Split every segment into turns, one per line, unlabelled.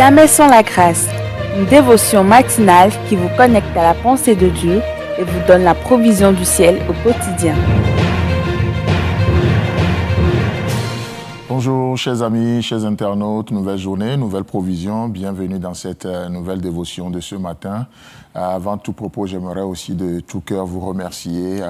Jamais sans la grâce, une dévotion matinale qui vous connecte à la pensée de Dieu et vous donne la provision du ciel au quotidien.
Bonjour chers amis, chers internautes, nouvelle journée, nouvelle provision, bienvenue dans cette nouvelle dévotion de ce matin. Avant tout propos, j'aimerais aussi de tout cœur vous remercier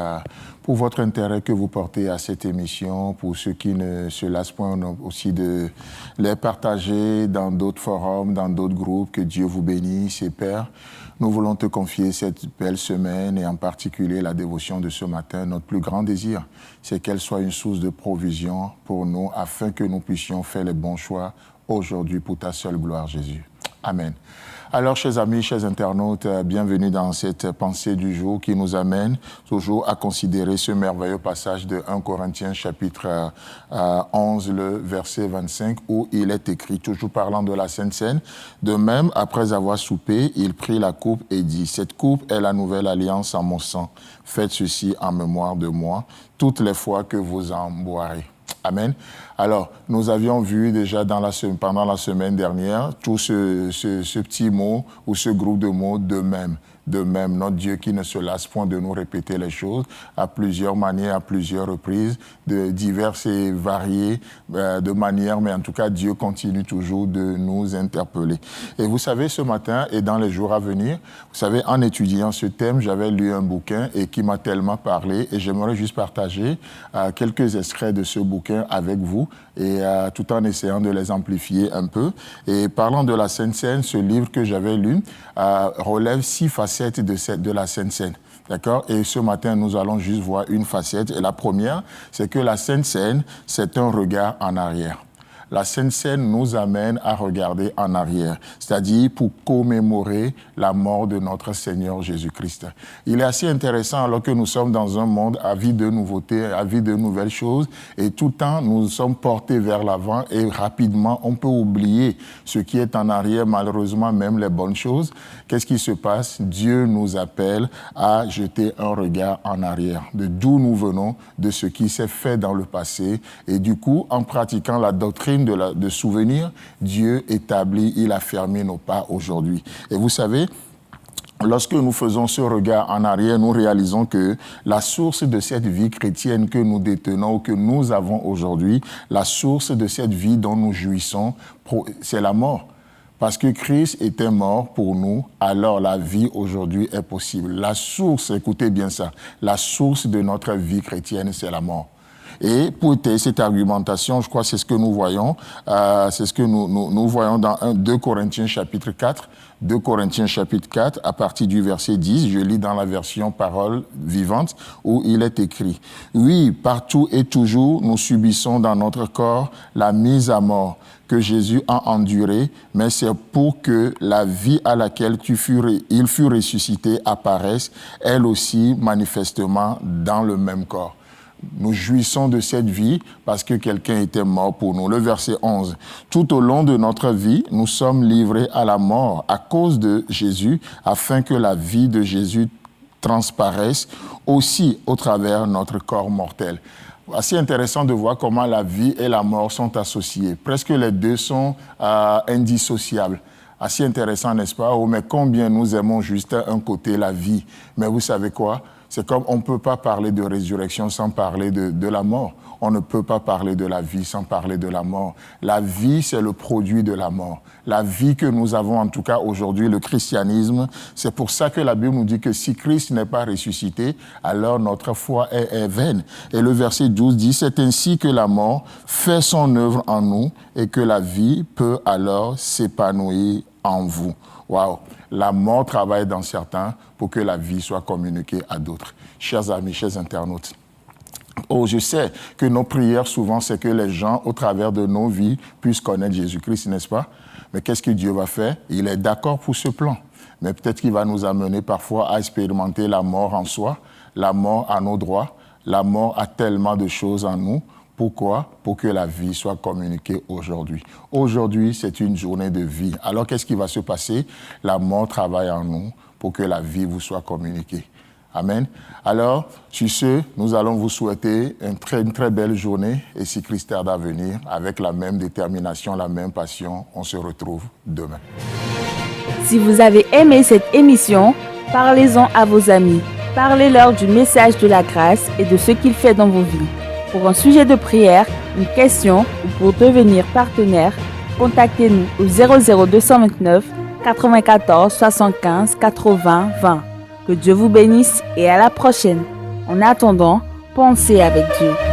pour votre intérêt que vous portez à cette émission, pour ceux qui ne se lassent point aussi de les partager dans d'autres forums, dans d'autres groupes. Que Dieu vous bénisse et Père. Nous voulons te confier cette belle semaine et en particulier la dévotion de ce matin. Notre plus grand désir, c'est qu'elle soit une source de provision pour nous afin que nous puissions faire les bons choix aujourd'hui pour ta seule gloire, Jésus. Amen. Alors, chers amis, chers internautes, bienvenue dans cette pensée du jour qui nous amène toujours à considérer ce merveilleux passage de 1 Corinthiens chapitre 11, le verset 25, où il est écrit, toujours parlant de la Sainte Seine, « De même, après avoir soupé, il prit la coupe et dit, « Cette coupe est la nouvelle alliance en mon sang. Faites ceci en mémoire de moi, toutes les fois que vous en boirez. » Amen. Alors, nous avions vu déjà pendant la semaine dernière tout ce petit mot ou ce groupe de mots de même. De même, notre Dieu qui ne se lasse point de nous répéter les choses à plusieurs manières, à plusieurs reprises, de diverses et variées de manières, mais en tout cas, Dieu continue toujours de nous interpeller. Et vous savez, ce matin et dans les jours à venir, vous savez, en étudiant ce thème, j'avais lu un bouquin et qui m'a tellement parlé et j'aimerais juste partager quelques extraits de ce bouquin avec vous et tout en essayant de les amplifier un peu. Et parlant de la Sainte Seine, ce livre que j'avais lu relève 6 facettes de la Sainte Seine. D'accord? Et ce matin, nous allons juste voir une facette. Et la première, c'est que la Sainte Seine, c'est un regard en arrière. La Sainte Seine nous amène à regarder en arrière, c'est-à-dire pour commémorer la mort de notre Seigneur Jésus-Christ. Il est assez intéressant alors que nous sommes dans un monde avide de nouveautés, avide de nouvelles choses, et tout le temps nous sommes portés vers l'avant et rapidement on peut oublier ce qui est en arrière, malheureusement même les bonnes choses. Qu'est-ce qui se passe? Dieu nous appelle à jeter un regard en arrière, de d'où nous venons, de ce qui s'est fait dans le passé, et du coup, en pratiquant la doctrine de souvenir, Dieu établit, il affermit nos pas aujourd'hui. Et vous savez, lorsque nous faisons ce regard en arrière, nous réalisons que la source de cette vie chrétienne que nous détenons ou que nous avons aujourd'hui, la source de cette vie dont nous jouissons, c'est la mort. Parce que Christ était mort pour nous, alors la vie aujourd'hui est possible. La source, écoutez bien ça, la source de notre vie chrétienne, c'est la mort. Et pour cette argumentation, je crois que c'est ce que nous voyons, c'est ce que nous voyons dans 2 Corinthiens chapitre 4. 2 Corinthiens chapitre 4, à partir du verset 10, je lis dans la version parole vivante, où il est écrit « Oui, partout et toujours, nous subissons dans notre corps la mise à mort que Jésus a endurée, mais c'est pour que la vie à laquelle il fut ressuscité apparaisse, elle aussi manifestement dans le même corps. » Nous jouissons de cette vie parce que quelqu'un était mort pour nous. Le verset 11. Tout au long de notre vie, nous sommes livrés à la mort à cause de Jésus, afin que la vie de Jésus transparaisse aussi au travers de notre corps mortel. Assez intéressant de voir comment la vie et la mort sont associées. Presque les deux sont indissociables. Assez intéressant, n'est-ce pas? Oh, mais combien nous aimons juste un côté, la vie. Mais vous savez quoi? C'est comme on ne peut pas parler de résurrection sans parler de la mort. On ne peut pas parler de la vie sans parler de la mort. La vie, c'est le produit de la mort. La vie que nous avons, en tout cas aujourd'hui, le christianisme, c'est pour ça que la Bible nous dit que si Christ n'est pas ressuscité, alors notre foi est vaine. Et le verset 12 dit, c'est ainsi que la mort fait son œuvre en nous et que la vie peut alors s'épanouir en vous. Waouh! La mort travaille dans certains pour que la vie soit communiquée à d'autres. Chers amis, chers internautes, oh, je sais que nos prières souvent, c'est que les gens, au travers de nos vies, puissent connaître Jésus-Christ, n'est-ce pas? Mais qu'est-ce que Dieu va faire? Il est d'accord pour ce plan. Mais peut-être qu'il va nous amener parfois à expérimenter la mort en soi, la mort à nos droits, la mort à tellement de choses en nous. Pourquoi? Pour que la vie soit communiquée aujourd'hui. Aujourd'hui, c'est une journée de vie. Alors, qu'est-ce qui va se passer? La mort travaille en nous pour que la vie vous soit communiquée. Amen. Alors, sur ce, nous allons vous souhaiter une très belle journée et si Christ tarde à venir, avec la même détermination, la même passion, on se retrouve demain.
Si vous avez aimé cette émission, parlez-en à vos amis. Parlez-leur du message de la grâce et de ce qu'il fait dans vos vies. Pour un sujet de prière, une question ou pour devenir partenaire, contactez-nous au 00229 94 75 80 20. Que Dieu vous bénisse et à la prochaine. En attendant, pensez avec Dieu.